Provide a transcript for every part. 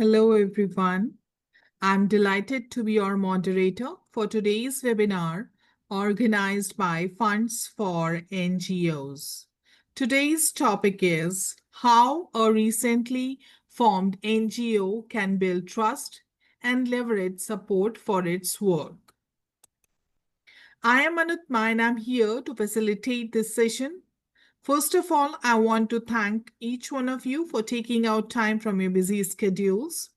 Hello, everyone. I'm delighted to be your moderator for today's webinar organized by Funds for NGOs. Today's topic is how a recently formed NGO can build trust and leverage support for its work. I am Anutma and I'm here to facilitate this session. First of all, I want to thank each one of you for taking out time from your busy schedules.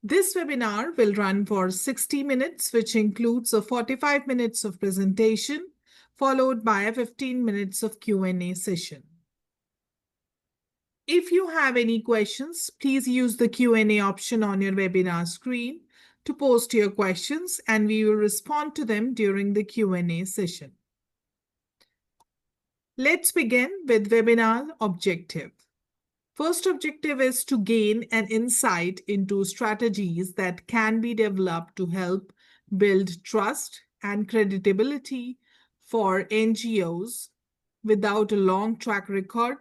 This webinar will run for 60 minutes, which includes a 45 minutes of presentation, followed by a 15 minutes of Q&A session. If you have any questions, please use the Q&A option on your webinar screen to post your questions, and we will respond to them during the Q&A session. Let's begin with webinar objective. First objective is to gain an insight into strategies that can be developed to help build trust and credibility for NGOs without a long track record,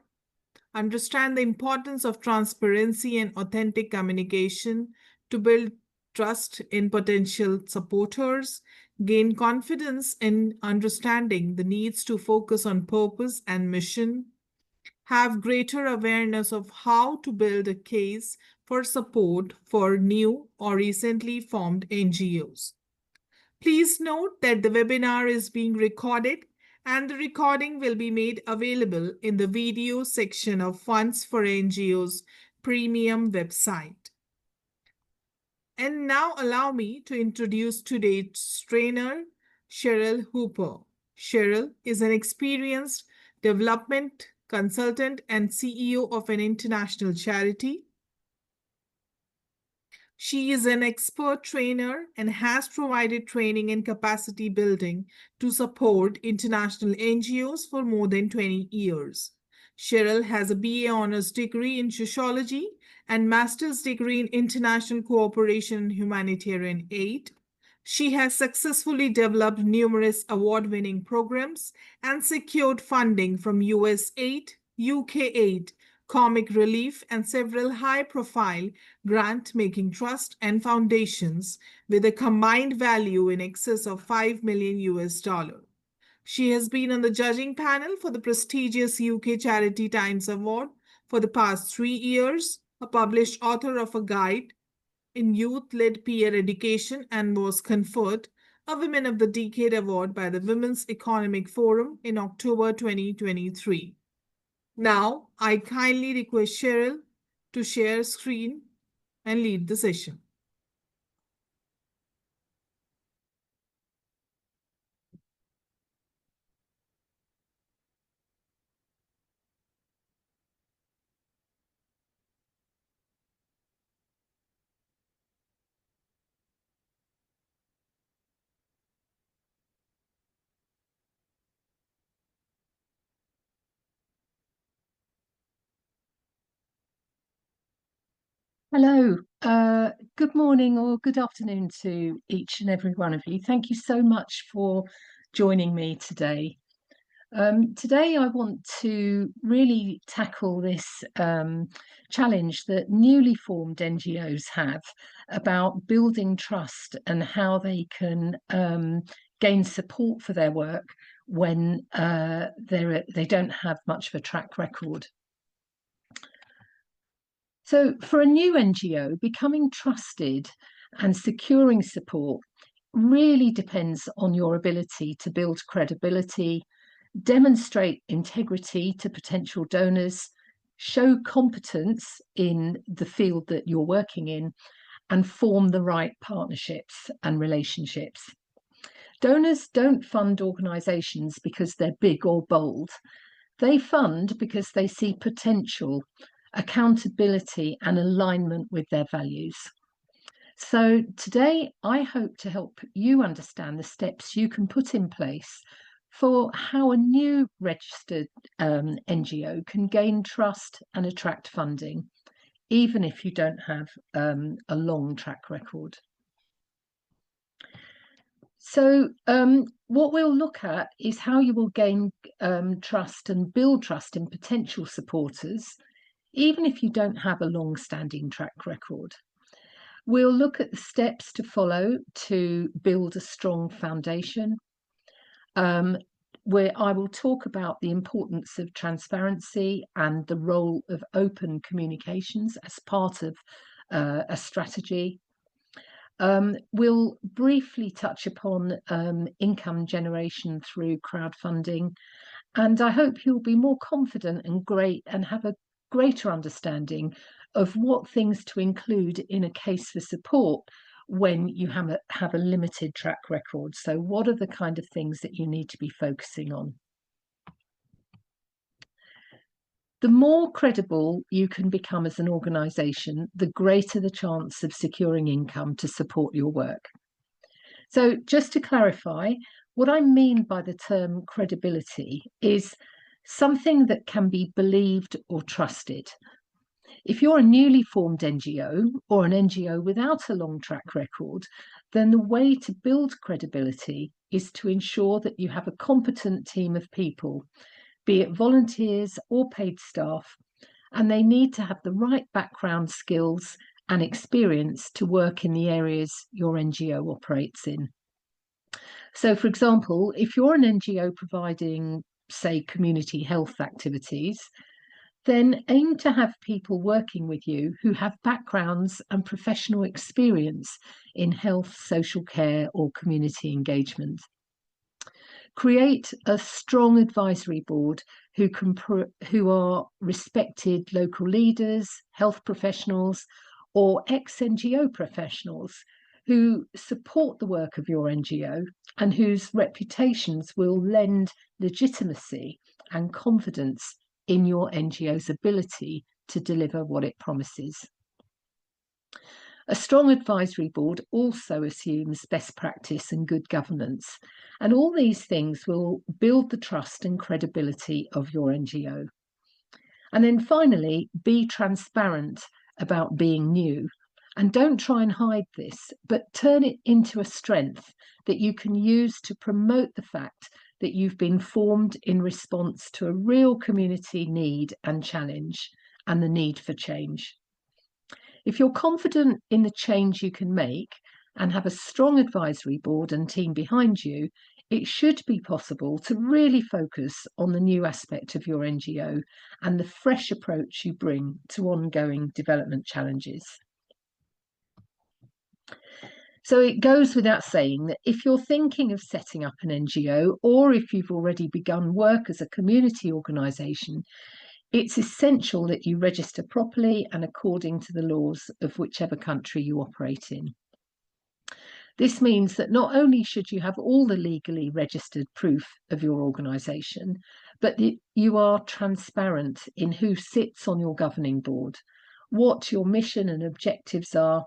understand the importance of transparency and authentic communication to build trust in potential supporters, gain confidence in understanding the needs to focus on purpose and mission, have greater awareness of how to build a case for support for new or recently formed NGOs. Please note that the webinar is being recorded and the recording will be made available in the video section of Funds for NGOs premium website. And now allow me to introduce today's trainer, Cheryl Hooper. Cheryl is an experienced development consultant and CEO of an international charity. She is an expert trainer and has provided training and capacity building to support international NGOs for more than 20 years. Cheryl has a BA honors degree in sociology and master's degree in international cooperation and humanitarian aid. She has successfully developed numerous award-winning programs and secured funding from US Aid, UK Aid, Comic Relief, and several high-profile grant-making trusts and foundations with a combined value in excess of $5 million. She has been on the judging panel for the prestigious UK Charity Times Award for the past 3 years, a published author of a guide in youth-led peer education, and was conferred a Women of the Decade Award by the Women's Economic Forum in October 2023. Now, I kindly request Cheryl to share screen and lead the session. Hello, good morning or good afternoon to each and every one of you. Thank you so much for joining me today. Today I want to really tackle this challenge that newly formed NGOs have about building trust and how they can gain support for their work when they don't have much of a track record. So for a new NGO, becoming trusted and securing support really depends on your ability to build credibility, demonstrate integrity to potential donors, show competence in the field that you're working in, and form the right partnerships and relationships. Donors don't fund organisations because they're big or bold. They fund because they see potential, accountability, and alignment with their values. So today, I hope to help you understand the steps you can put in place for how a new registered NGO can gain trust and attract funding, even if you don't have a long track record. So what we'll look at is how you will gain trust and build trust in potential supporters, even if you don't have a long-standing track record. We'll look at the steps to follow to build a strong foundation, where I will talk about the importance of transparency and the role of open communications as part of a strategy. We'll briefly touch upon income generation through crowdfunding, and I hope you'll be more confident and have a greater understanding of what things to include in a case for support when you have a limited track record. So what are the kind of things that you need to be focusing on? The more credible you can become as an organisation, the greater the chance of securing income to support your work. So just to clarify, what I mean by the term credibility is something that can be believed or trusted. If you're a newly formed NGO or an NGO without a long track record, then the way to build credibility is to ensure that you have a competent team of people, be it volunteers or paid staff, and they need to have the right background, skills and experience to work in the areas your NGO operates in. So, for example, if you're an NGO providing, say, community health activities, then aim to have people working with you who have backgrounds and professional experience in health, social care, or community engagement. Create a strong advisory board who are respected local leaders, health professionals, or ex-NGO professionals who support the work of your NGO and whose reputations will lend legitimacy and confidence in your NGO's ability to deliver what it promises. A strong advisory board also assumes best practice and good governance, and all these things will build the trust and credibility of your NGO. And then finally, be transparent about being new, and don't try and hide this, but turn it into a strength that you can use to promote the fact that you've been formed in response to a real community need and challenge and the need for change. If you're confident in the change you can make and have a strong advisory board and team behind you, it should be possible to really focus on the new aspect of your NGO and the fresh approach you bring to ongoing development challenges. So it goes without saying that if you're thinking of setting up an NGO, or if you've already begun work as a community organisation, it's essential that you register properly and according to the laws of whichever country you operate in. This means that not only should you have all the legally registered proof of your organisation, but that you are transparent in who sits on your governing board, what your mission and objectives are,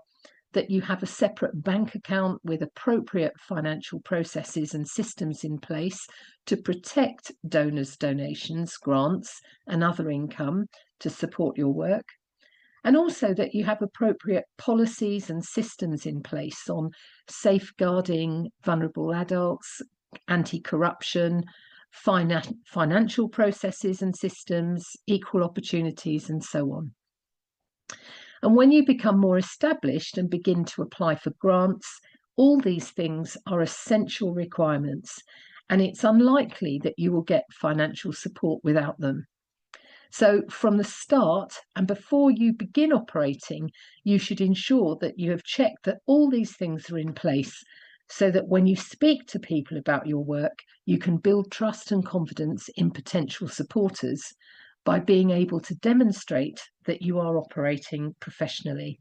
that you have a separate bank account with appropriate financial processes and systems in place to protect donors' donations, grants, and other income to support your work, and also that you have appropriate policies and systems in place on safeguarding vulnerable adults, anti-corruption, financial processes and systems, equal opportunities, and so on. And when you become more established and begin to apply for grants, all these things are essential requirements, and it's unlikely that you will get financial support without them. So from the start and before you begin operating, you should ensure that you have checked that all these things are in place so that when you speak to people about your work, you can build trust and confidence in potential supporters by being able to demonstrate that you are operating professionally.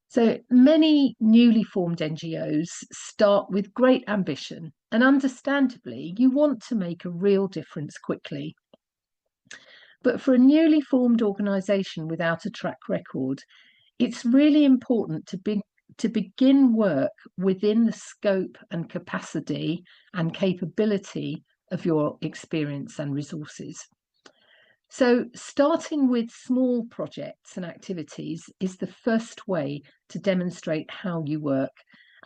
So many newly formed NGOs start with great ambition, and understandably, you want to make a real difference quickly. But for a newly formed organisation without a track record, it's really important to begin work within the scope and capacity and capability of your experience and resources. So starting with small projects and activities is the first way to demonstrate how you work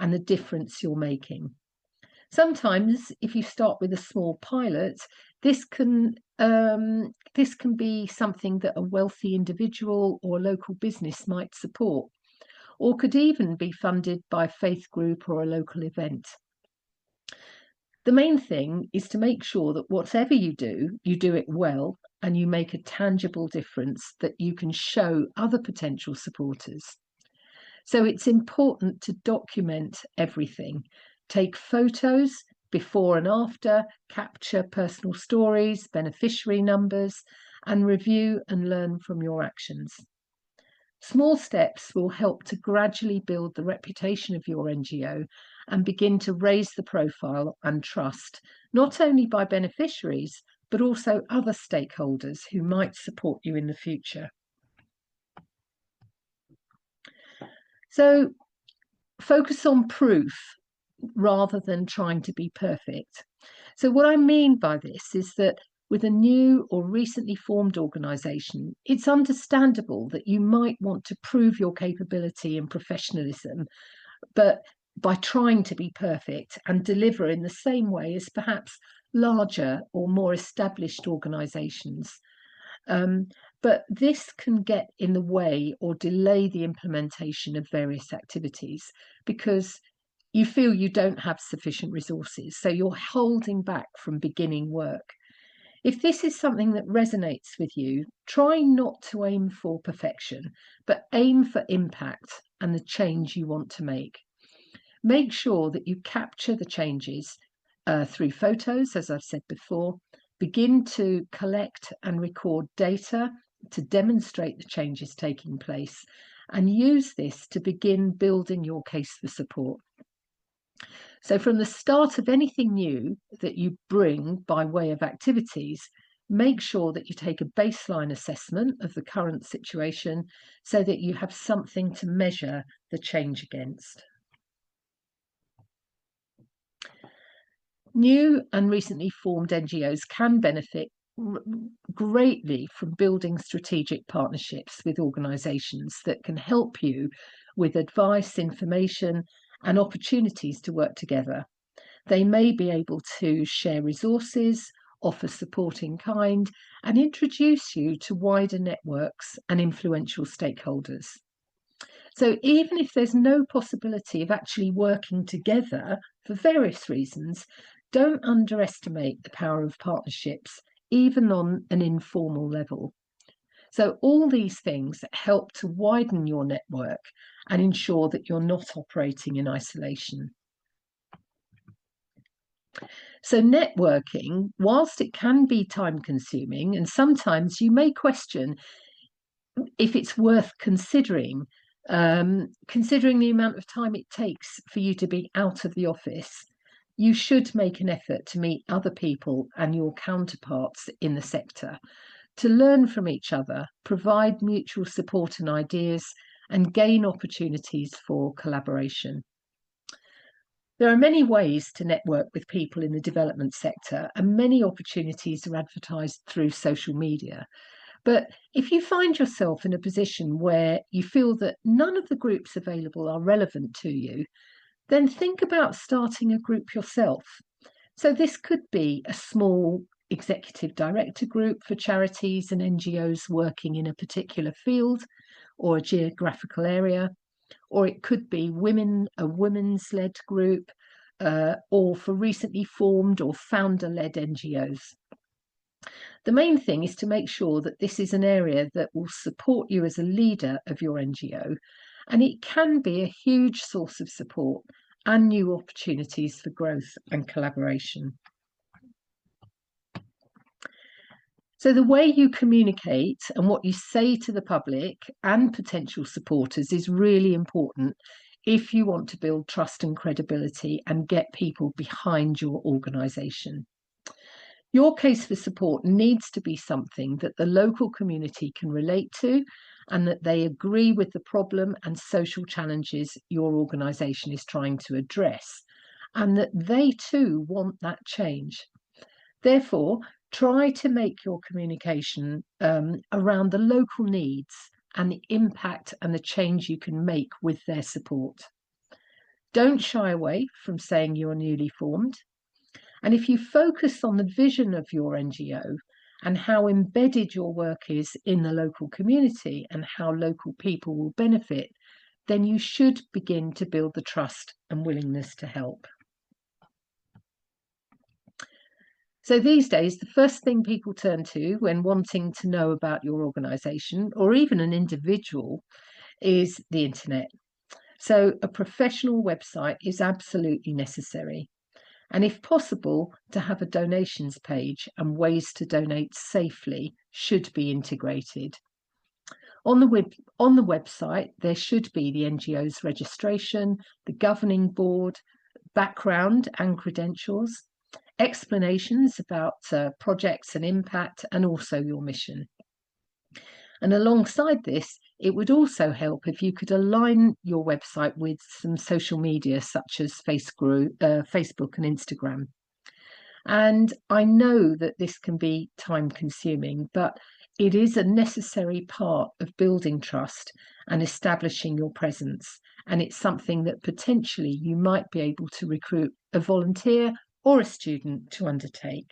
and the difference you're making. Sometimes if you start with a small pilot, this can This can be something that a wealthy individual or local business might support, or could even be funded by a faith group or a local event. The main thing is to make sure that whatever you do it well, and you make a tangible difference that you can show other potential supporters. So it's important to document everything. Take photos before and after, capture personal stories, beneficiary numbers, and review and learn from your actions. Small steps will help to gradually build the reputation of your NGO and begin to raise the profile and trust, not only by beneficiaries, but also other stakeholders who might support you in the future. So focus on proof rather than trying to be perfect. So what I mean by this is that with a new or recently formed organisation, it's understandable that you might want to prove your capability and professionalism, but by trying to be perfect and deliver in the same way as perhaps larger or more established organisations. But this can get in the way or delay the implementation of various activities because you feel you don't have sufficient resources, so you're holding back from beginning work. If this is something that resonates with you, try not to aim for perfection, but aim for impact and the change you want to make. Make sure that you capture the changes through photos, as I've said before. Begin to collect and record data to demonstrate the changes taking place, and use this to begin building your case for support. So from the start of anything new that you bring by way of activities, make sure that you take a baseline assessment of the current situation so that you have something to measure the change against. New and recently formed NGOs can benefit greatly from building strategic partnerships with organisations that can help you with advice, information, and opportunities to work together. They may be able to share resources, offer support in kind, and introduce you to wider networks and influential stakeholders. So even if there's no possibility of actually working together for various reasons, don't underestimate the power of partnerships, even on an informal level. So all these things help to widen your network and ensure that you're not operating in isolation. So networking, whilst it can be time consuming, and sometimes you may question if it's worth considering the amount of time it takes for you to be out of the office, you should make an effort to meet other people and your counterparts in the sector, to learn from each other, provide mutual support and ideas, and gain opportunities for collaboration. There are many ways to network with people in the development sector, and many opportunities are advertised through social media. But if you find yourself in a position where you feel that none of the groups available are relevant to you, then think about starting a group yourself. So this could be a small executive director group for charities and NGOs working in a particular field or a geographical area, or it could be a women's-led group, or for recently formed or founder-led NGOs. The main thing is to make sure that this is an area that will support you as a leader of your NGO, and it can be a huge source of support and new opportunities for growth and collaboration. So the way you communicate and what you say to the public and potential supporters is really important if you want to build trust and credibility and get people behind your organisation. Your case for support needs to be something that the local community can relate to, and that they agree with the problem and social challenges your organisation is trying to address, and that they too want that change. Therefore, try to make your communication around the local needs and the impact and the change you can make with their support. Don't shy away from saying you're newly formed. And if you focus on the vision of your NGO and how embedded your work is in the local community and how local people will benefit, then you should begin to build the trust and willingness to help. So these days, the first thing people turn to when wanting to know about your organisation or even an individual is the internet. So a professional website is absolutely necessary. And if possible, to have a donations page and ways to donate safely should be integrated. On the website, there should be the NGOs registration, the governing board, background and credentials, explanations about projects and impact, and also your mission. And alongside this, it would also help if you could align your website with some social media such as Facebook and Instagram. And I know that this can be time consuming, but it is a necessary part of building trust and establishing your presence. And it's something that potentially you might be able to recruit a volunteer or a student to undertake.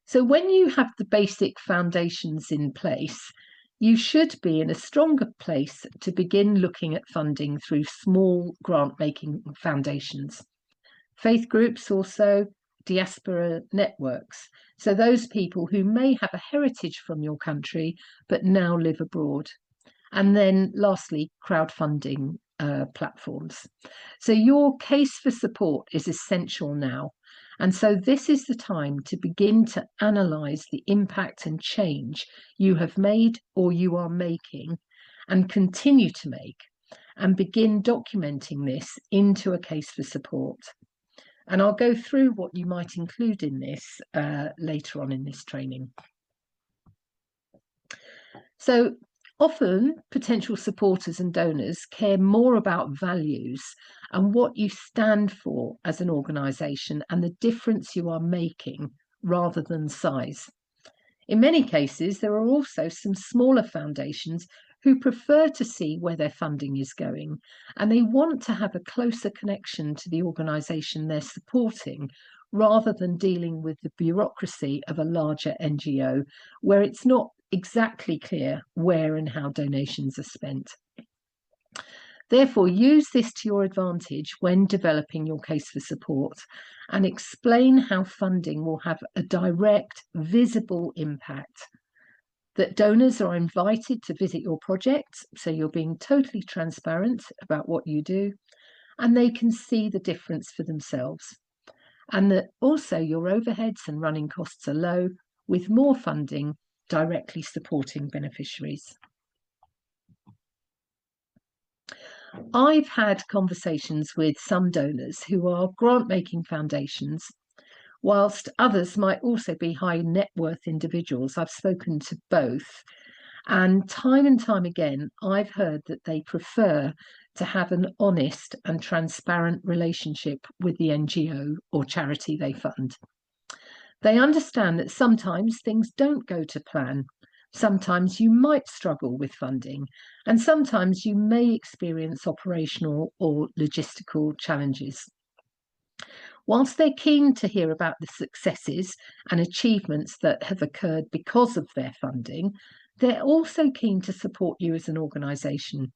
So when you have the basic foundations in place, you should be in a stronger place to begin looking at funding through small grant-making foundations. Faith groups also, diaspora networks, so those people who may have a heritage from your country but now live abroad. And then lastly, crowdfunding platforms. So your case for support is essential now. And so this is the time to begin to analyse the impact and change you have made or you are making and continue to make, and begin documenting this into a case for support. And I'll go through what you might include in this later on in this training. So often potential supporters and donors care more about values and what you stand for as an organisation and the difference you are making rather than size. In many cases, there are also some smaller foundations who prefer to see where their funding is going, and they want to have a closer connection to the organisation they're supporting rather than dealing with the bureaucracy of a larger NGO where it's not exactly clear where and how donations are spent. Therefore, use this to your advantage when developing your case for support and explain how funding will have a direct, visible impact. That donors are invited to visit your projects, so you're being totally transparent about what you do, and they can see the difference for themselves. And that also your overheads and running costs are low, with more funding directly supporting beneficiaries. I've had conversations with some donors who are grant-making foundations, whilst others might also be high net worth individuals. I've spoken to both, and time again, I've heard that they prefer to have an honest and transparent relationship with the NGO or charity they fund. They understand that sometimes things don't go to plan. Sometimes you might struggle with funding, and sometimes you may experience operational or logistical challenges. Whilst they're keen to hear about the successes and achievements that have occurred because of their funding, they're also keen to support you as an organisation.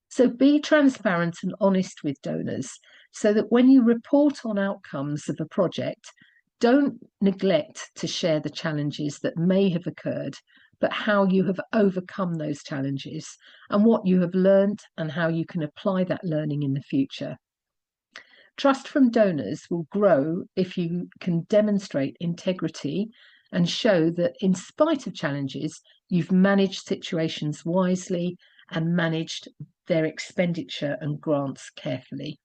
So be transparent and honest with donors so that when you report on outcomes of a project, don't neglect to share the challenges that may have occurred, but how you have overcome those challenges and what you have learned and how you can apply that learning in the future. Trust from donors will grow if you can demonstrate integrity and show that in spite of challenges, you've managed situations wisely and managed their expenditure and grants carefully.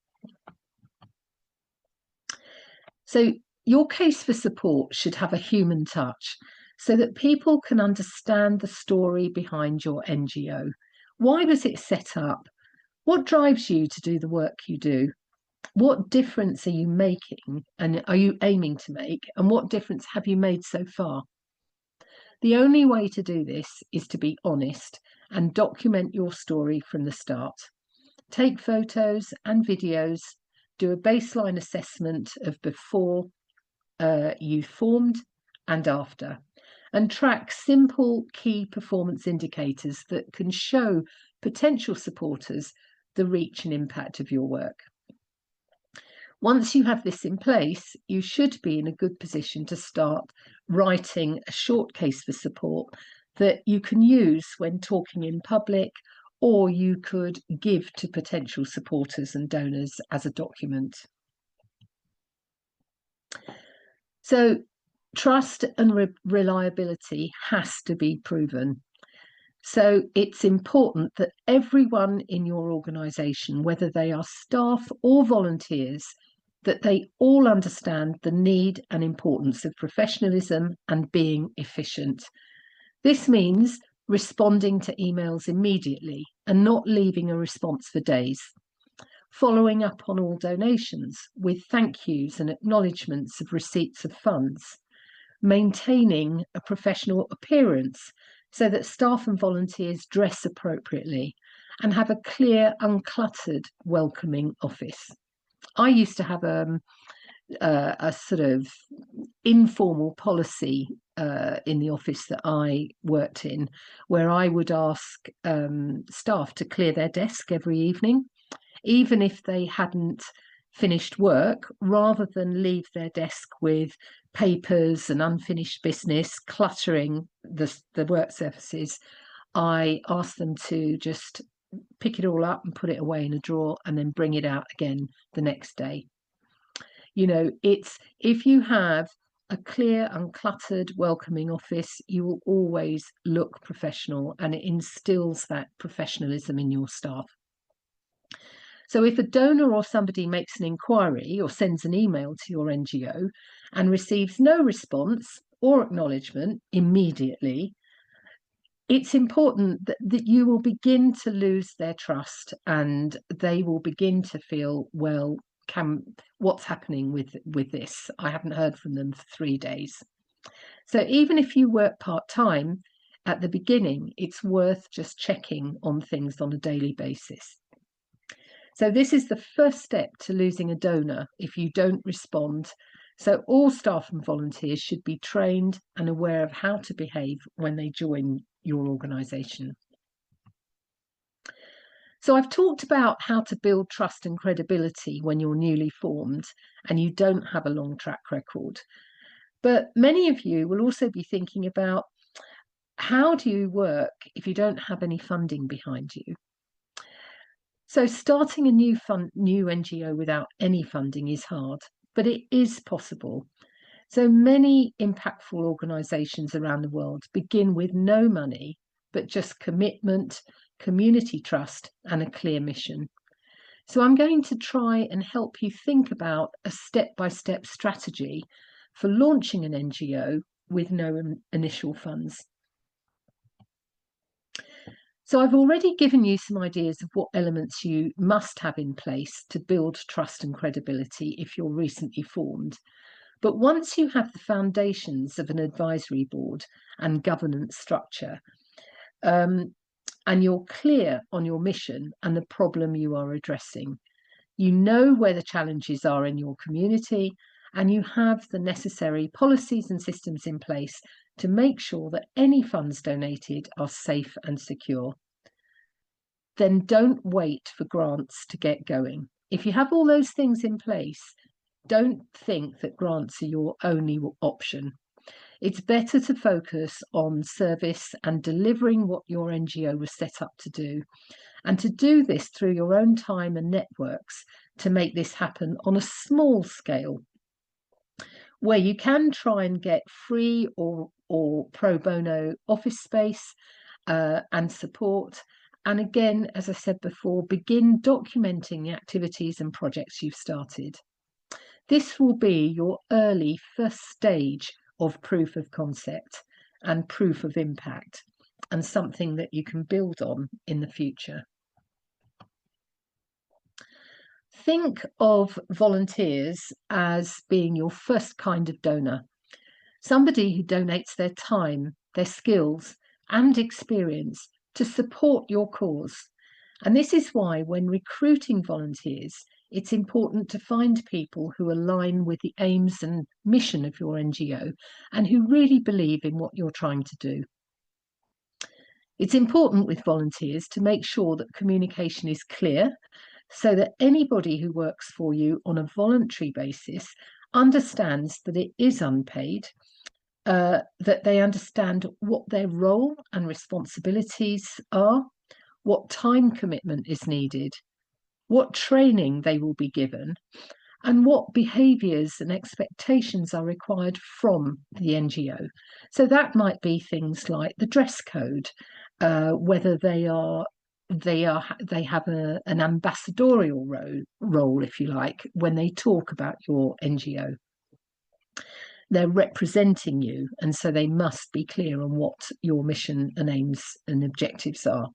So your case for support should have a human touch so that people can understand the story behind your NGO. Why was it set up? What drives you to do the work you do? What difference are you making and are you aiming to make? And what difference have you made so far? The only way to do this is to be honest and document your story from the start. Take photos and videos, do a baseline assessment of before you formed and after, and track simple key performance indicators that can show potential supporters the reach and impact of your work. Once you have this in place, you should be in a good position to start writing a short case for support that you can use when talking in public, or you could give to potential supporters and donors as a document. So trust and reliability has to be proven. So it's important that everyone in your organisation, whether they are staff or volunteers, that they all understand the need and importance of professionalism and being efficient. This means responding to emails immediately and not leaving a response for days, following up on all donations with thank yous and acknowledgements of receipts of funds, maintaining a professional appearance so that staff and volunteers dress appropriately and have a clear, uncluttered, welcoming office. I used to have a sort of informal policy in the office that I worked in, where I would ask staff to clear their desk every evening, even if they hadn't finished work, rather than leave their desk with papers and unfinished business cluttering the work surfaces. I asked them to just pick it all up and put it away in a drawer and then bring it out again the next day. You know, it's if you have a clear, uncluttered, welcoming office, you will always look professional, and it instills that professionalism in your staff. So if a donor or somebody makes an inquiry or sends an email to your NGO and receives no response or acknowledgement immediately, it's important that you will begin to lose their trust, and they will begin to feel, well, what's happening with this? I haven't heard from them for 3 days. So even if you work part-time at the beginning, it's worth just checking on things on a daily basis. So this is the first step to losing a donor if you don't respond. So all staff and volunteers should be trained and aware of how to behave when they join your organisation. So I've talked about how to build trust and credibility when you're newly formed and you don't have a long track record. But many of you will also be thinking about, how do you work if you don't have any funding behind you? So starting a new NGO without any funding is hard, but it is possible. So many impactful organisations around the world begin with no money, but just commitment, community trust, and a clear mission. So I'm going to try and help you think about a step-by-step strategy for launching an NGO with no initial funds. So I've already given you some ideas of what elements you must have in place to build trust and credibility if you're recently formed. But once you have the foundations of an advisory board and governance structure, and you're clear on your mission and the problem you are addressing, you know where the challenges are in your community, and you have the necessary policies and systems in place to make sure that any funds donated are safe and secure, then don't wait for grants to get going. If you have all those things in place, don't think that grants are your only option. It's better to focus on service and delivering what your NGO was set up to do, and to do this through your own time and networks to make this happen on a small scale, where you can try and get free or pro bono office space and support. And again, as I said before, begin documenting the activities and projects you've started. This will be your early first stage of proof of concept and proof of impact, and something that you can build on in the future. Think of volunteers as being your first kind of donor, somebody who donates their time, their skills, and experience to support your cause. And this is why when recruiting volunteers, it's important to find people who align with the aims and mission of your NGO and who really believe in what you're trying to do. It's important with volunteers to make sure that communication is clear so that anybody who works for you on a voluntary basis understands that it is unpaid, that they understand what their role and responsibilities are, what time commitment is needed, what training they will be given, and what behaviours and expectations are required from the NGO. So that might be things like the dress code, whether they have an ambassadorial role, if you like, when they talk about your NGO. They're representing you, and so they must be clear on what your mission and aims and objectives are.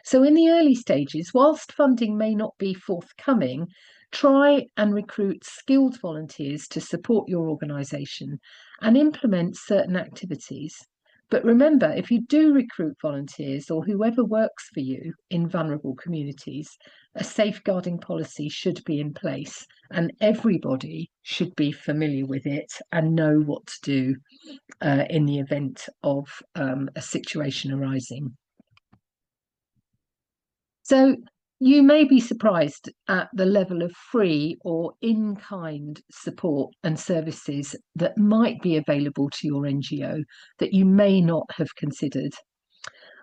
So in the early stages, whilst funding may not be forthcoming, try and recruit skilled volunteers to support your organisation and implement certain activities. But remember, if you do recruit volunteers or whoever works for you in vulnerable communities, a safeguarding policy should be in place and everybody should be familiar with it and know what to do in the event of a situation arising. So you may be surprised at the level of free or in-kind support and services that might be available to your NGO that you may not have considered.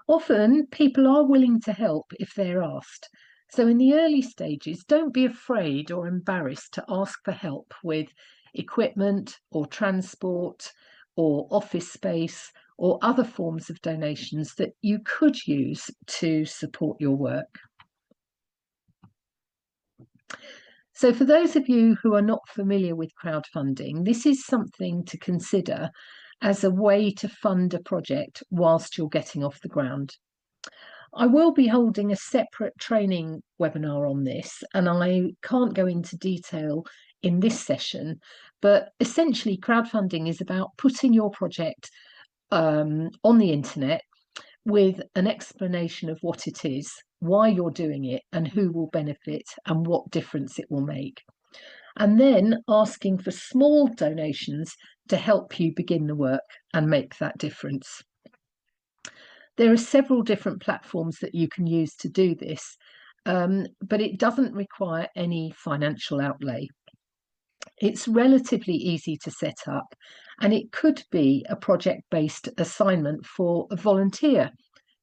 Often people are willing to help if they're asked. So in the early stages, don't be afraid or embarrassed to ask for help with equipment or transport or office space or other forms of donations that you could use to support your work. So for those of you who are not familiar with crowdfunding, this is something to consider as a way to fund a project whilst you're getting off the ground. I will be holding a separate training webinar on this, and I can't go into detail in this session, but essentially crowdfunding is about putting your project on the internet with an explanation of what it is, why you're doing it, and who will benefit and what difference it will make. And then asking for small donations to help you begin the work and make that difference. There are several different platforms that you can use to do this, but it doesn't require any financial outlay. It's relatively easy to set up, and it could be a project-based assignment for a volunteer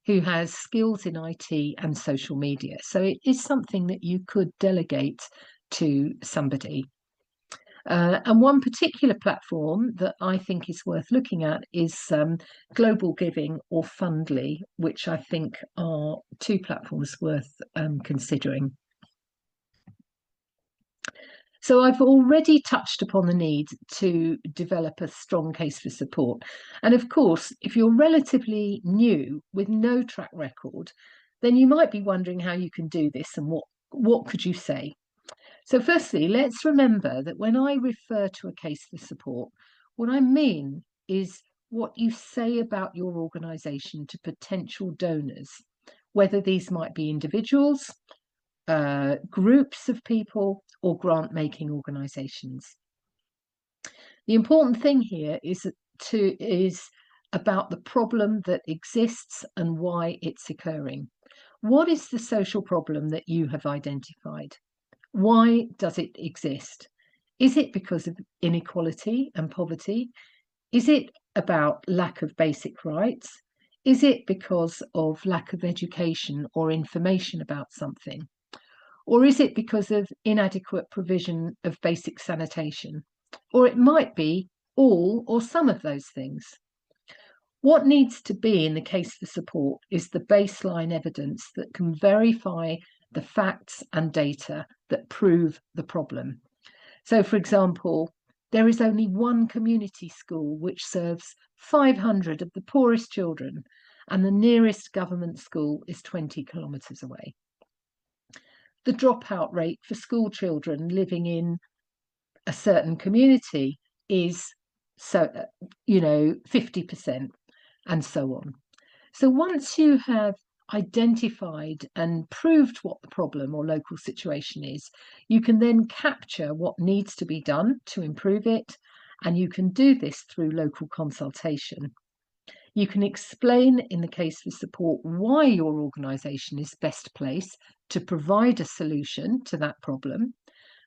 who has skills in IT and social media. So it is something that you could delegate to somebody. And one particular platform that I think is worth looking at is Global Giving or Fundly, which I think are two platforms worth considering. So I've already touched upon the need to develop a strong case for support. And of course, if you're relatively new with no track record, then you might be wondering how you can do this and what could you say? So firstly, let's remember that when I refer to a case for support, what I mean is what you say about your organisation to potential donors, whether these might be individuals, groups of people, or grant-making organisations. The important thing here is about the problem that exists and why it's occurring. What is the social problem that you have identified? Why does it exist? Is it because of inequality and poverty? Is it about lack of basic rights? Is it because of lack of education or information about something? Or is it because of inadequate provision of basic sanitation? Or it might be all or some of those things. What needs to be in the case for support is the baseline evidence that can verify the facts and data that prove the problem. So, for example, there is only one community school which serves 500 of the poorest children, and the nearest government school is 20 kilometres away. The dropout rate for school children living in a certain community is 50%, and so on. So once you have identified and proved what the problem or local situation is, you can then capture what needs to be done to improve it, and you can do this through local consultation. You can explain, in the case for support, why your organisation is best placed to provide a solution to that problem.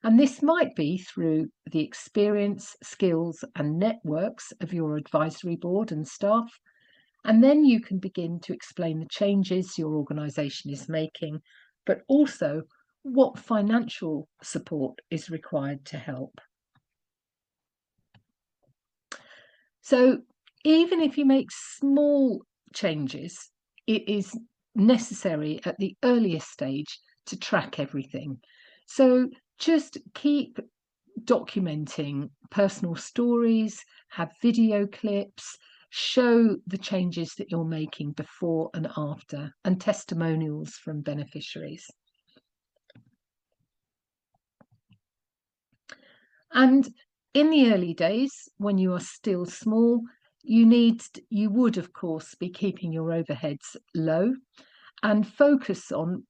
And this might be through the experience, skills, and networks of your advisory board and staff. And then you can begin to explain the changes your organisation is making, but also what financial support is required to help. So even if you make small changes, it is necessary at the earliest stage to track everything. So just keep documenting personal stories, have video clips, show the changes that you're making before and after, and testimonials from beneficiaries. And in the early days, when you are still small, you would, of course, be keeping your overheads low and focus on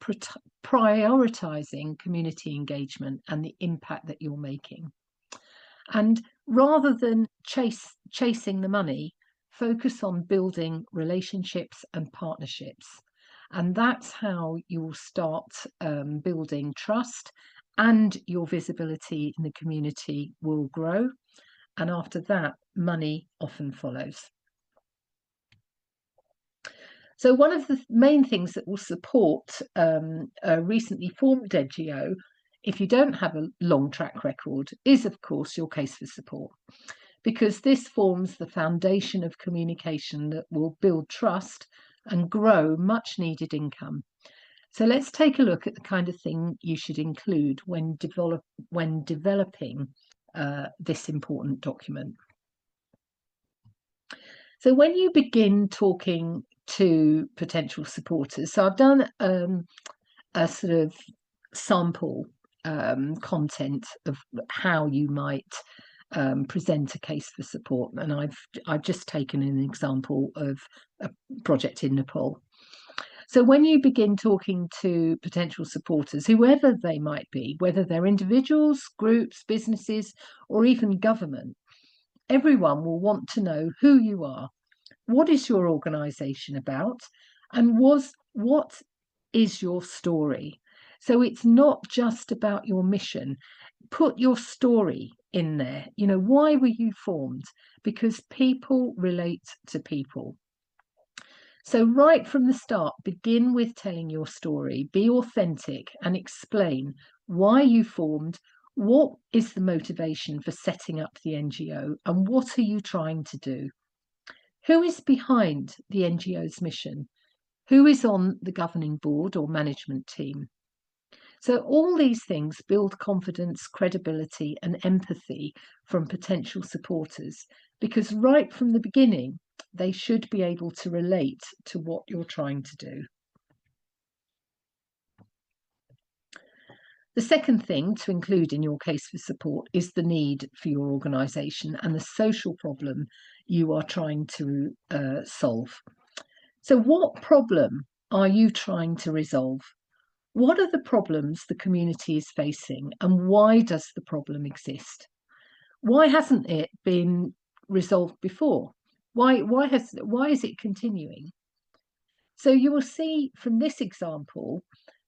prioritising community engagement and the impact that you're making. And rather than chasing the money, focus on building relationships and partnerships. And that's how you'll start building trust, and your visibility in the community will grow. And after that, money often follows. So one of the main things that will support a recently formed NGO, if you don't have a long track record, is, of course, your case for support, because this forms the foundation of communication that will build trust and grow much needed income. So let's take a look at the kind of thing you should include when developing this important document. So when you begin talking to potential supporters, so I've done a sort of sample content of how you might present a case for support, and I've just taken an example of a project in Nepal. So when you begin talking to potential supporters, whoever they might be, whether they're individuals, groups, businesses, or even government, everyone will want to know who you are, what is your organisation about, and what is your story. So it's not just about your mission. Put your story in there. You know, why were you formed? Because people relate to people. So right from the start, begin with telling your story, be authentic and explain why you formed, what is the motivation for setting up the NGO, and what are you trying to do? Who is behind the NGO's mission? Who is on the governing board or management team? So all these things build confidence, credibility, and empathy from potential supporters, because right from the beginning, they should be able to relate to what you're trying to do. The second thing to include in your case for support is the need for your organisation and the social problem you are trying to solve. So what problem are you trying to resolve? What are the problems the community is facing, and why does the problem exist? Why hasn't it been resolved before? Why is it continuing? So you will see from this example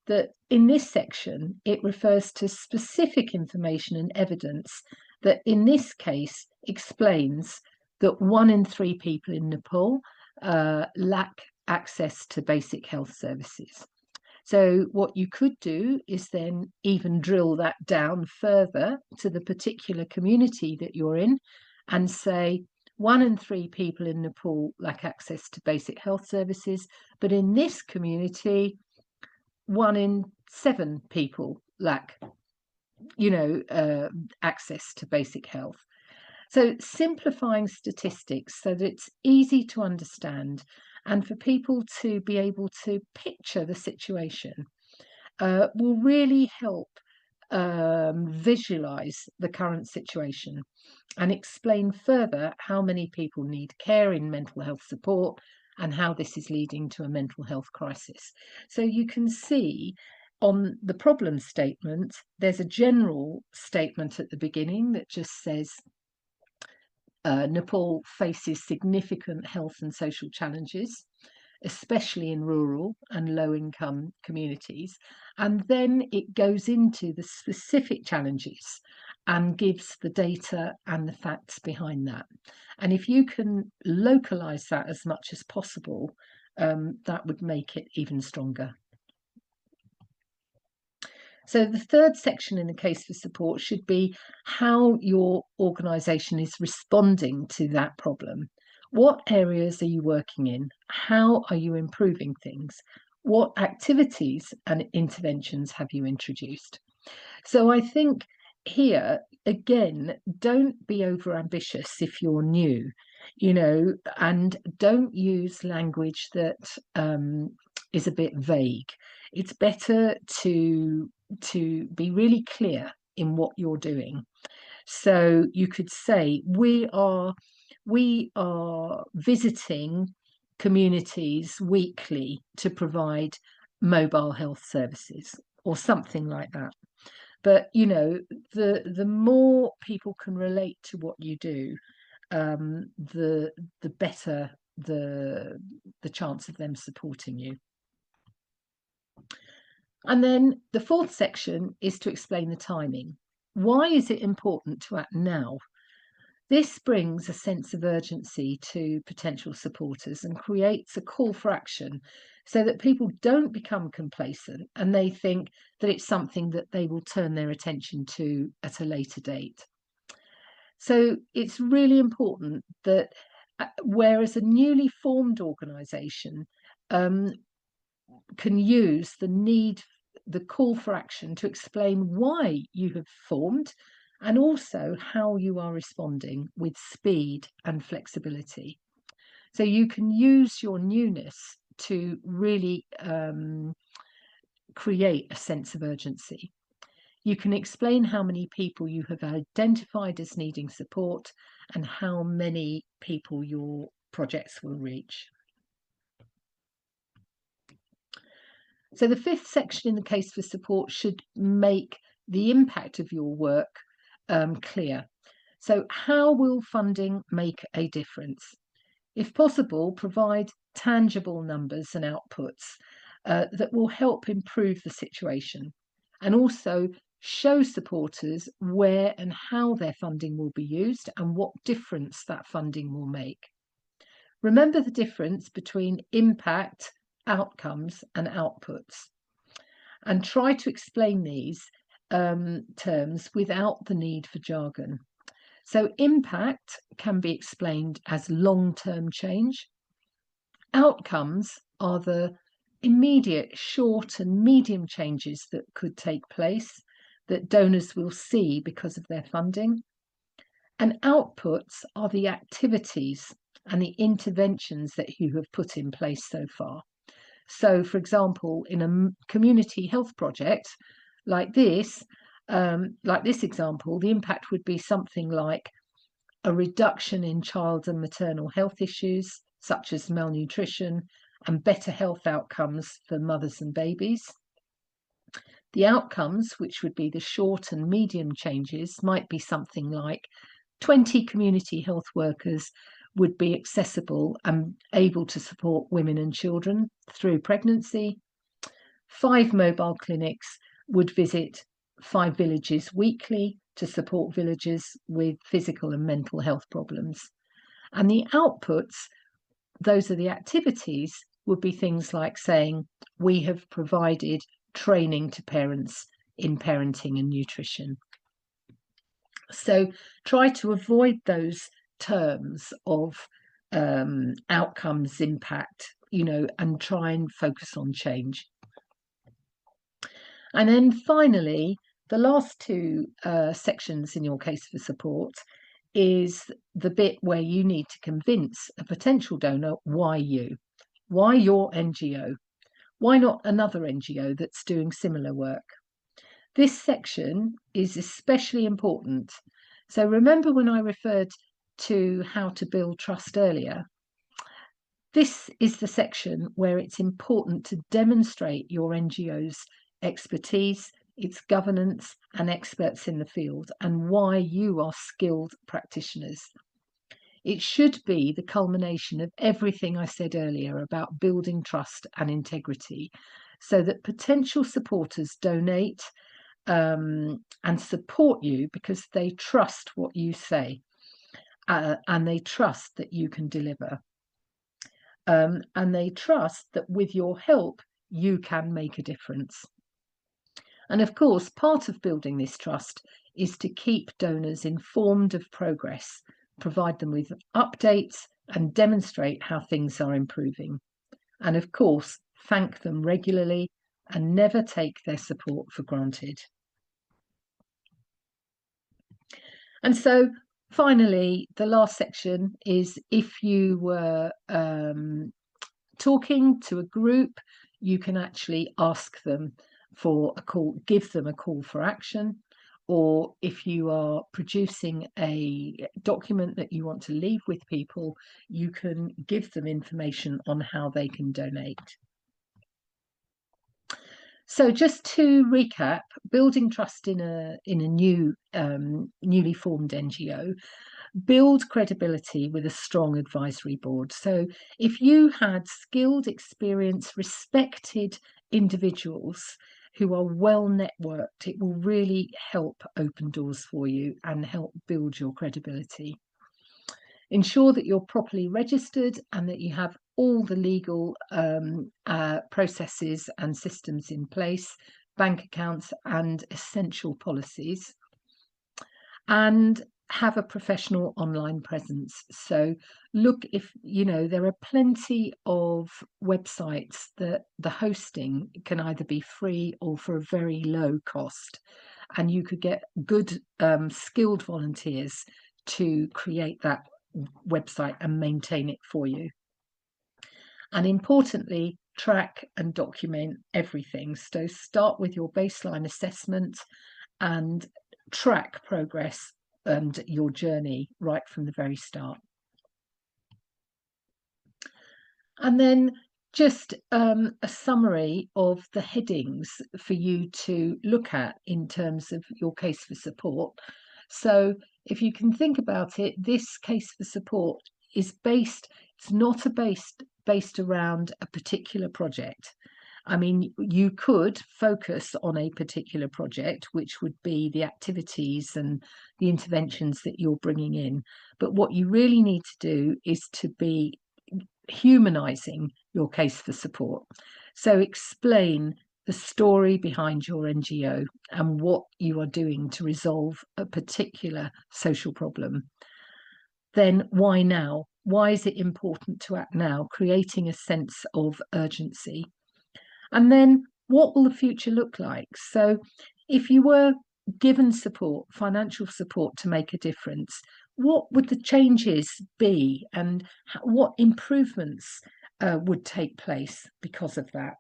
that in this section, it refers to specific information and evidence that in this case explains that 1 in 3 people in Nepal lack access to basic health services. So what you could do is then even drill that down further to the particular community that you're in and say 1 in 3 people in Nepal lack access to basic health services, but in this community, 1 in 7 people lack, access to basic health. So simplifying statistics so that it's easy to understand and for people to be able to picture the situation will really help visualize the current situation and explain further how many people need care in mental health support and how this is leading to a mental health crisis. So you can see on the problem statement, there's a general statement at the beginning that just says Nepal faces significant health and social challenges, especially in rural and low-income communities. And then it goes into the specific challenges and gives the data and the facts behind that. And if you can localize that as much as possible, that would make it even stronger. So the third section in the case for support should be how your organisation is responding to that problem. What areas are you working in? How are you improving things? What activities and interventions have you introduced? So I think here, again, don't be overambitious if you're new, and don't use language that is a bit vague. It's better to be really clear in what you're doing. So you could say, we are visiting communities weekly to provide mobile health services or something like that. But the more people can relate to what you do, the better the chance of them supporting you. And then the fourth section is to explain the timing. Why is it important to act now? This brings a sense of urgency to potential supporters and creates a call for action so that people don't become complacent and they think that it's something that they will turn their attention to at a later date. So it's really important that whereas a newly formed organisation can use the call for action to explain why you have formed and also how you are responding with speed and flexibility. So you can use your newness to really create a sense of urgency. You can explain how many people you have identified as needing support and how many people your projects will reach. So the fifth section in the case for support should make the impact of your work clear. So how will funding make a difference? If possible, provide tangible numbers and outputs that will help improve the situation, and also show supporters where and how their funding will be used and what difference that funding will make. Remember the difference between impact, outcomes and outputs, and try to explain these terms without the need for jargon. So impact can be explained as long-term change. Outcomes are the immediate short and medium changes that could take place that donors will see because of their funding. And outputs are the activities and the interventions that you have put in place so far. So, for example, in a community health project like this example, the impact would be something like a reduction in child and maternal health issues, such as malnutrition, and better health outcomes for mothers and babies. The outcomes, which would be the short and medium changes, might be something like 20 community health workers would be accessible and able to support women and children through pregnancy. 5 mobile clinics would visit 5 villages weekly to support villagers with physical and mental health problems. And the outputs, those are the activities, would be things like saying, we have provided training to parents in parenting and nutrition. So try to avoid those terms of outcomes, impact, and try and focus on change. And then finally, the last 2 sections in your case for support is the bit where you need to convince a potential donor why your NGO, why not another NGO that's doing similar work. This section is especially important. So remember when I referred to how to build trust earlier? This is the section where it's important to demonstrate your NGO's expertise, its governance and experts in the field, and why you are skilled practitioners. It should be the culmination of everything I said earlier about building trust and integrity, so that potential supporters donate and support you because they trust what you say and they trust that you can deliver. And they trust that with your help, you can make a difference. And of course, part of building this trust is to keep donors informed of progress, provide them with updates and demonstrate how things are improving. And of course, thank them regularly and never take their support for granted. And so finally, the last section is if you were talking to a group, you can actually ask them for a call, give them a call for action. Or if you are producing a document that you want to leave with people, you can give them information on how they can donate. So just to recap, building trust in a new newly formed NGO, build credibility with a strong advisory board. So if you had skilled, experienced, respected individuals who are well networked, it will really help open doors for you and help build your credibility. Ensure that you're properly registered and that you have all the legal processes and systems in place, bank accounts and essential policies. And have a professional online presence. So look, if you know, there are plenty of websites that the hosting can either be free or for a very low cost, and you could get good skilled volunteers to create that website and maintain it for you. And importantly, track and document everything. So start with your baseline assessment and track progress and your journey right from the very start. And then just a summary of the headings for you to look at in terms of your case for support. So if you can think about it, this case for support is based, it's not based around a particular project. I mean, you could focus on a particular project, which would be the activities and the interventions that you're bringing in. But what you really need to do is to be humanizing your case for support. So explain the story behind your NGO and what you are doing to resolve a particular social problem. Then why now? Why is it important to act now? Creating a sense of urgency. And then what will the future look like? So if you were given support, financial support to make a difference, what would the changes be and what improvements would take place because of that?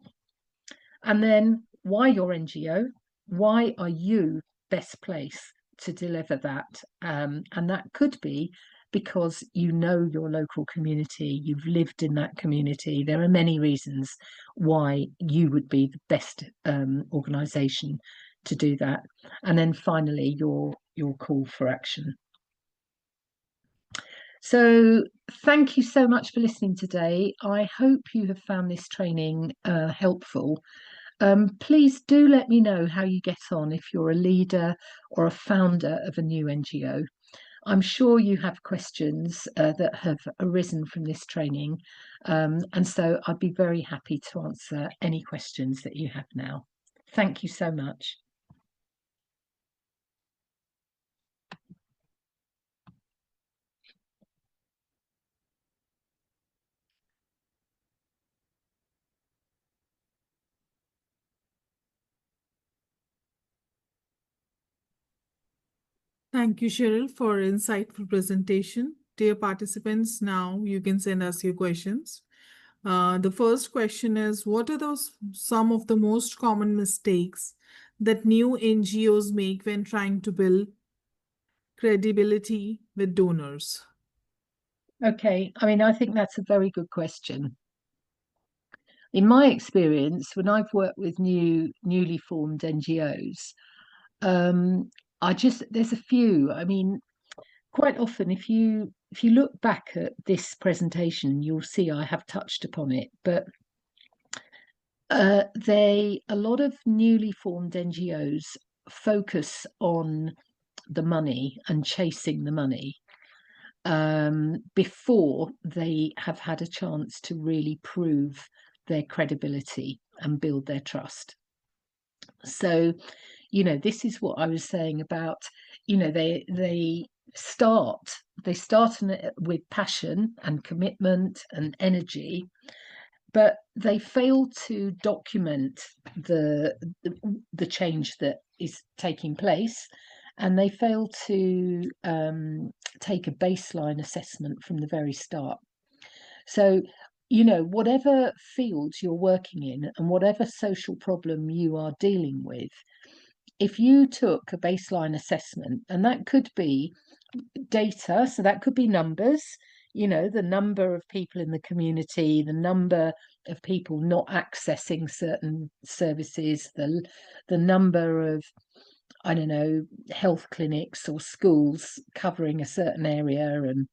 And then why your NGO? Why are you best placed to deliver that? And that could be because you know your local community, you've lived in that community. There are many reasons why you would be the best organisation to do that. And then finally, your call for action. So thank you so much for listening today. I hope you have found this training helpful. Please do let me know how you get on if you're a leader or a founder of a new NGO. I'm sure you have questions that have arisen from this training, and so I'd be very happy to answer any questions that you have now. Thank you so much. Thank you, Cheryl, for insightful presentation. Dear participants, now you can send us your questions. The first question is, what are some of the most common mistakes that new NGOs make when trying to build credibility with donors? Okay, I mean, I think that's a very good question. In my experience, when I've worked with newly formed NGOs, um, there's a few. I mean, quite often, if you look back at this presentation, you'll see I have touched upon it, but a lot of newly formed NGOs focus on the money and chasing the money before they have had a chance to really prove their credibility and build their trust. So, this is what I was saying about, they start with passion and commitment and energy, but they fail to document the the change that is taking place, and they fail to take a baseline assessment from the very start. So, whatever field you're working in and whatever social problem you are dealing with, if you took a baseline assessment, and that could be data, so that could be numbers, the number of people in the community, the number of people not accessing certain services, the number of, I don't know, health clinics or schools covering a certain area, and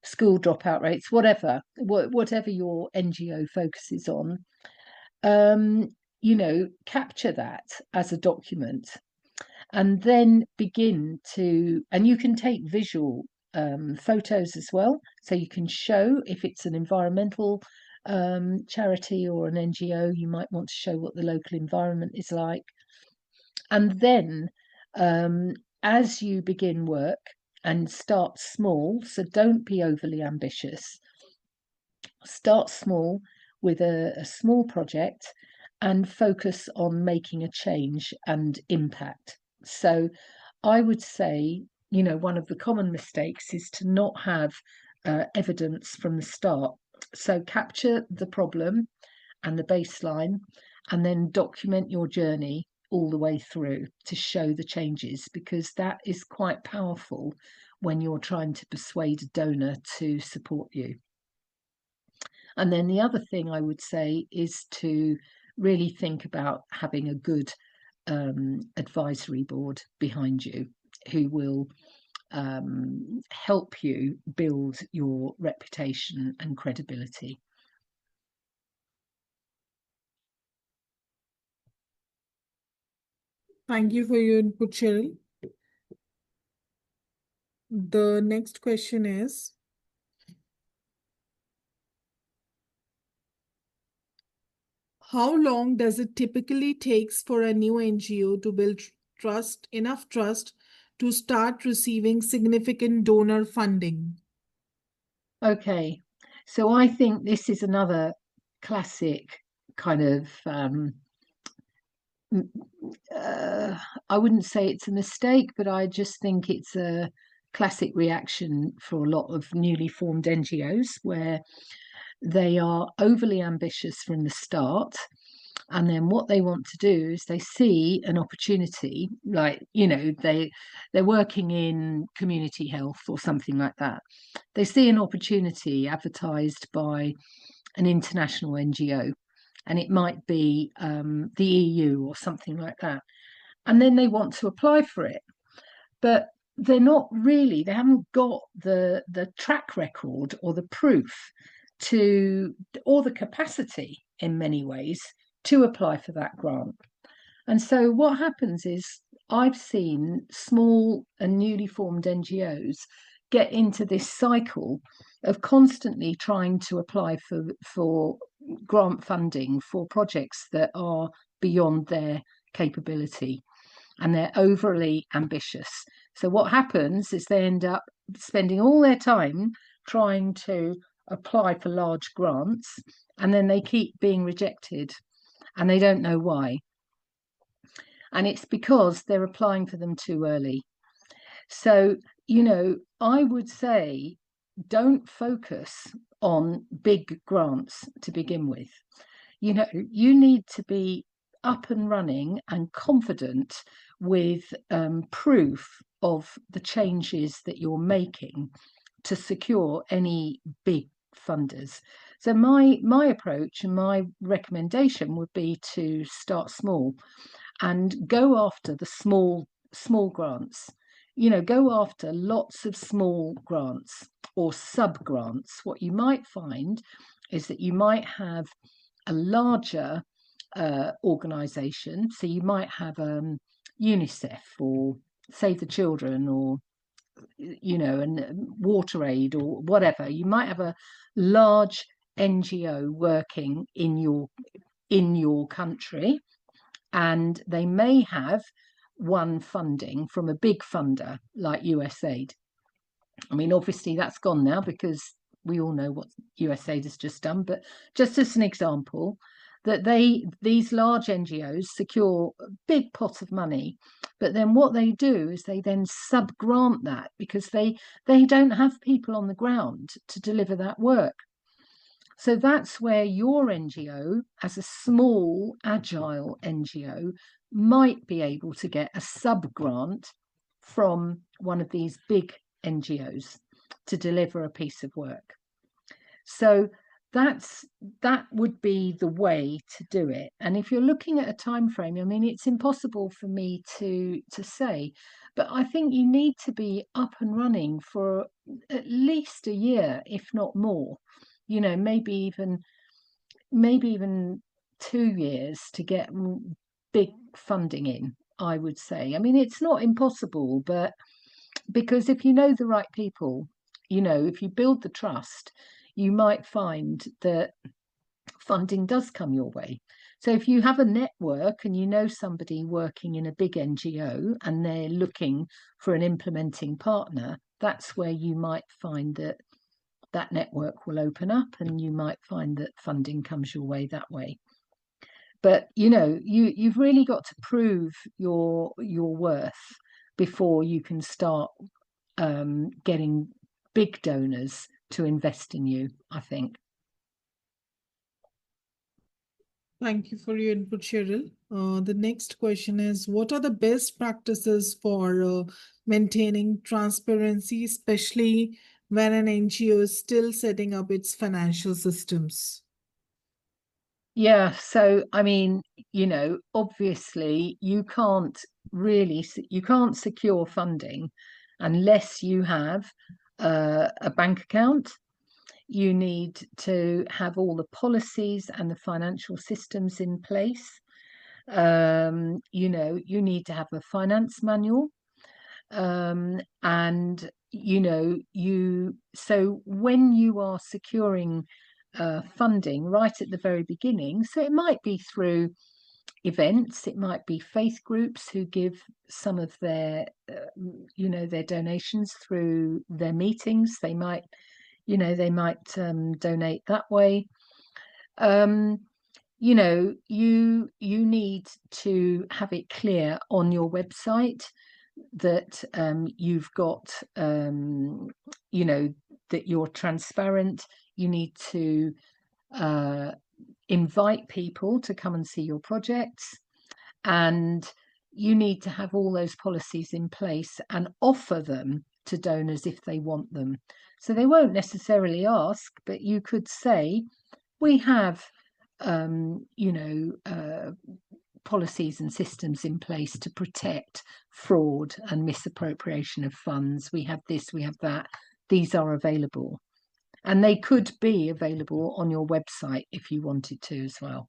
school dropout rates, whatever your NGO focuses on, capture that as a document, and then and you can take visual photos as well. So you can show if it's an environmental charity or an NGO, you might want to show what the local environment is like. And then as you begin work, and start small, so don't be overly ambitious. Start small with a small project and focus on making a change and impact. So I would say, one of the common mistakes is to not have evidence from the start. So capture the problem and the baseline, and then document your journey all the way through to show the changes, because that is quite powerful when you're trying to persuade a donor to support you. And then the other thing I would say is to really think about having a good advisory board behind you who will help you build your reputation and credibility. Thank you for your input, Cheryl. The next question is, how long does it typically takes for a new NGO to build enough trust to start receiving significant donor funding? Okay, so I think this is another classic kind of I wouldn't say it's a mistake, but I just think it's a classic reaction for a lot of newly formed NGOs, where they are overly ambitious from the start. And then what they want to do is they see an opportunity, like, they're working in community health or something like that. They see an opportunity advertised by an international NGO, and it might be the EU or something like that. And then they want to apply for it. But they haven't got the track record or the proof or the capacity in many ways to apply for that grant. And so what happens is, I've seen small and newly formed NGOs get into this cycle of constantly trying to apply for grant funding for projects that are beyond their capability, and they're overly ambitious. So what happens is they end up spending all their time trying to apply for large grants, and then they keep being rejected, and they don't know why. And it's because they're applying for them too early. So, I would say, don't focus on big grants to begin with. You need to be up and running and confident with proof of the changes that you're making to secure any big funders. So my approach and my recommendation would be to start small and go after the small grants. Go after lots of small grants or sub grants. What you might find is that you might have a larger organization. So you might have UNICEF or Save the Children or and Water Aid or whatever. You might have a large NGO working in your country, and they may have one funding from a big funder like USAID. I mean, obviously that's gone now because we all know what USAID has just done, but just as an example, that these large NGOs secure a big pot of money, but then what they do is they then sub-grant that because they don't have people on the ground to deliver that work. So that's where your NGO, as a small, agile NGO, might be able to get a sub-grant from one of these big NGOs to deliver a piece of work. So that would be the way to do it. And if you're looking at a time frame, I mean, it's impossible for me to say, but I think you need to be up and running for at least a year, if not more. Maybe even 2 years to get big funding in, I would say. I mean, it's not impossible, but because if you know the right people, if you build the trust, you might find that funding does come your way. So if you have a network and you know somebody working in a big NGO and they're looking for an implementing partner, that's where you might find that network will open up and you might find that funding comes your way that way. But you've really got to prove your worth before you can start getting big donors to invest in you, I think. Thank you for your input, Cheryl. The next question is, what are the best practices for maintaining transparency, especially when an NGO is still setting up its financial systems? Yeah, so I mean, obviously you can't secure funding unless you have a bank account. You need to have all the policies and the financial systems in place. You need to have a finance manual. And so when you are securing funding right at the very beginning, so it might be through events, it might be faith groups who give some of their their donations through their meetings. They might donate that way. You need to have it clear on your website that you've got that you're transparent. You need to invite people to come and see your projects, and you need to have all those policies in place and offer them to donors if they want them. So they won't necessarily ask, but you could say, we have policies and systems in place to protect fraud and misappropriation of funds. We have this, we have that. These are available. And they could be available on your website if you wanted to as well.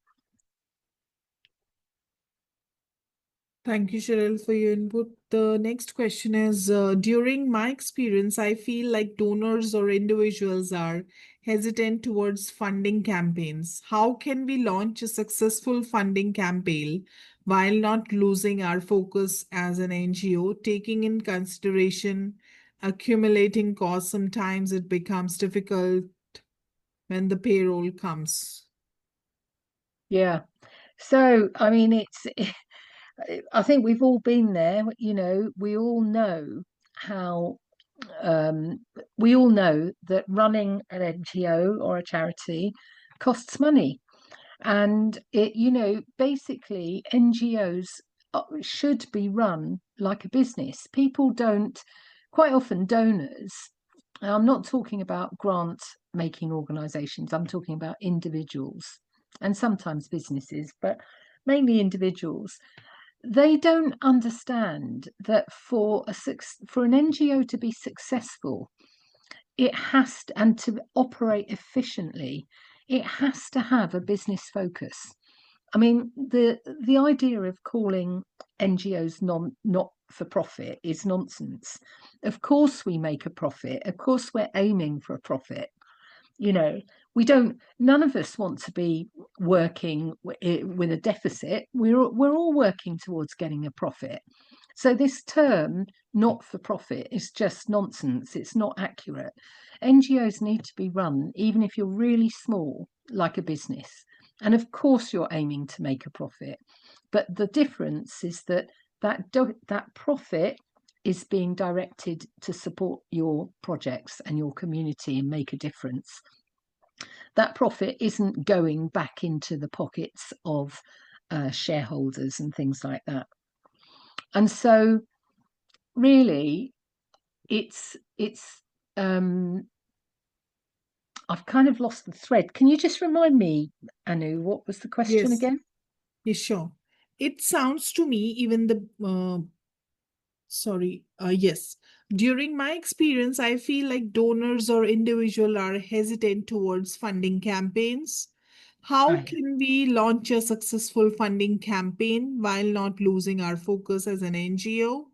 Thank you, Cheryl, for your input. The next question is, during my experience, I feel like donors or individuals are hesitant towards funding campaigns. How can we launch a successful funding campaign while not losing our focus as an NGO, taking in consideration accumulating costs? Sometimes it becomes difficult when the payroll comes. Yeah. So, I mean, I think we've all been there. We all know how we all know that running an NGO or a charity costs money. And basically NGOs should be run like a business. People don't, quite often donors I'm not talking about grant making organisations, I'm talking about individuals and sometimes businesses, but mainly individuals. They don't understand that for an NGO to be successful, it has to, and to operate efficiently, it has to have a business focus. I mean, the idea of calling NGOs not for profit is nonsense. Of course, we make a profit. Of course, we're aiming for a profit. You know, we don't. None of us want to be working with a deficit. We're all working towards getting a profit. So this term, not for profit, is just nonsense. It's not accurate. NGOs need to be run, even if you're really small, like a business. And of course, you're aiming to make a profit. But the difference is that profit is being directed to support your projects and your community and make a difference. That profit isn't going back into the pockets of shareholders and things like that. And so really I've kind of lost the thread. Can you just remind me, Anu, what was the question Yes, again? yes, sure. It sounds to me even yes. During my experience, I feel like donors or individuals are hesitant towards funding campaigns. How Right. can we launch a successful funding campaign while not losing our focus as an NGO?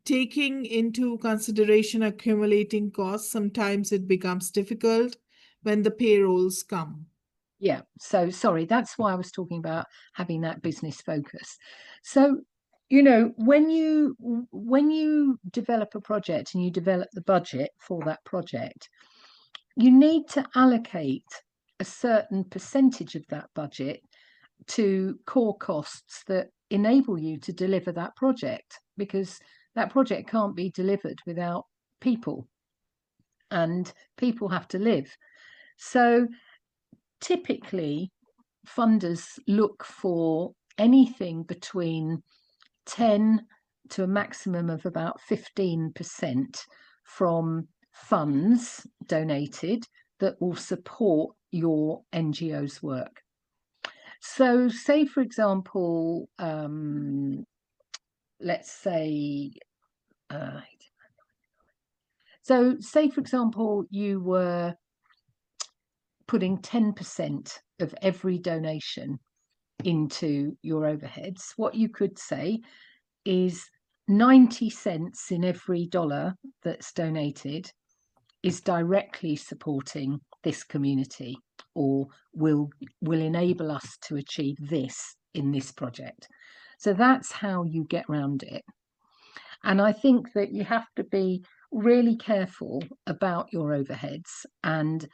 Taking into consideration accumulating costs, sometimes it becomes difficult when the payrolls come. Yeah, so sorry, that's why I was talking about having that business focus. So, when you develop a project and you develop the budget for that project, you need to allocate a certain percentage of that budget to core costs that enable you to deliver that project, because that project can't be delivered without people, and people have to live. So typically, funders look for anything between 10 to a maximum of about 15% from funds donated that will support your NGO's work. So, say, for example, let's say, say, for example, you were putting 10% of every donation into your overheads. What you could say is 90 cents in every dollar that's donated is directly supporting this community, or will enable us to achieve this in this project. So that's how you get around it. And I think that you have to be really careful about your overheads and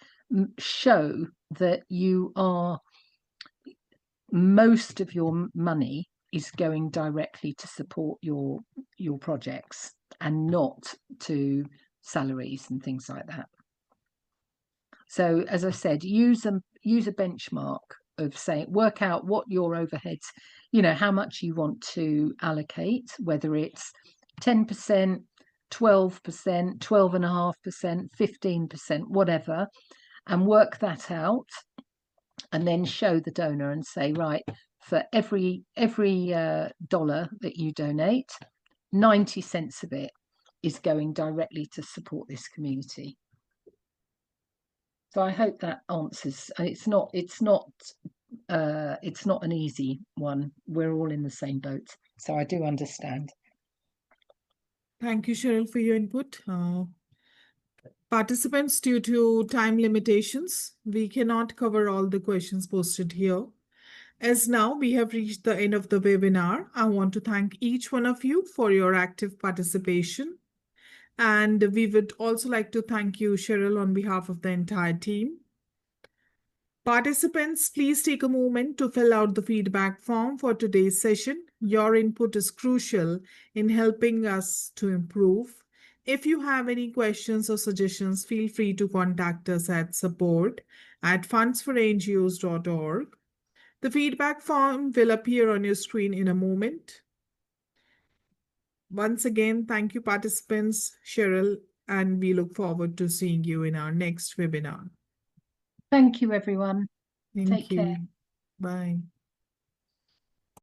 show that most of your money is going directly to support your projects and not to salaries and things like that. So, as I said, use a benchmark of saying, work out what your overheads, how much you want to allocate, whether it's 10%, 12%, 12.5%, 15%, whatever, and work that out, and then show the donor and say, right, for every dollar that you donate, 90 cents of it is going directly to support this community. So I hope that answers. It's not an easy one. We're all in the same boat, so I do understand. Thank you, Cheryl, for your input. Participants, due to time limitations, we cannot cover all the questions posted here. As now we have reached the end of the webinar, I want to thank each one of you for your active participation. And we would also like to thank you, Cheryl, on behalf of the entire team. Participants, please take a moment to fill out the feedback form for today's session. Your input is crucial in helping us to improve. If you have any questions or suggestions, feel free to contact us at support@fundsforNGOs.org. The feedback form will appear on your screen in a moment. Once again, thank you, participants. Cheryl, and we look forward to seeing you in our next webinar. Thank you, everyone. Thank Take care. you. Bye.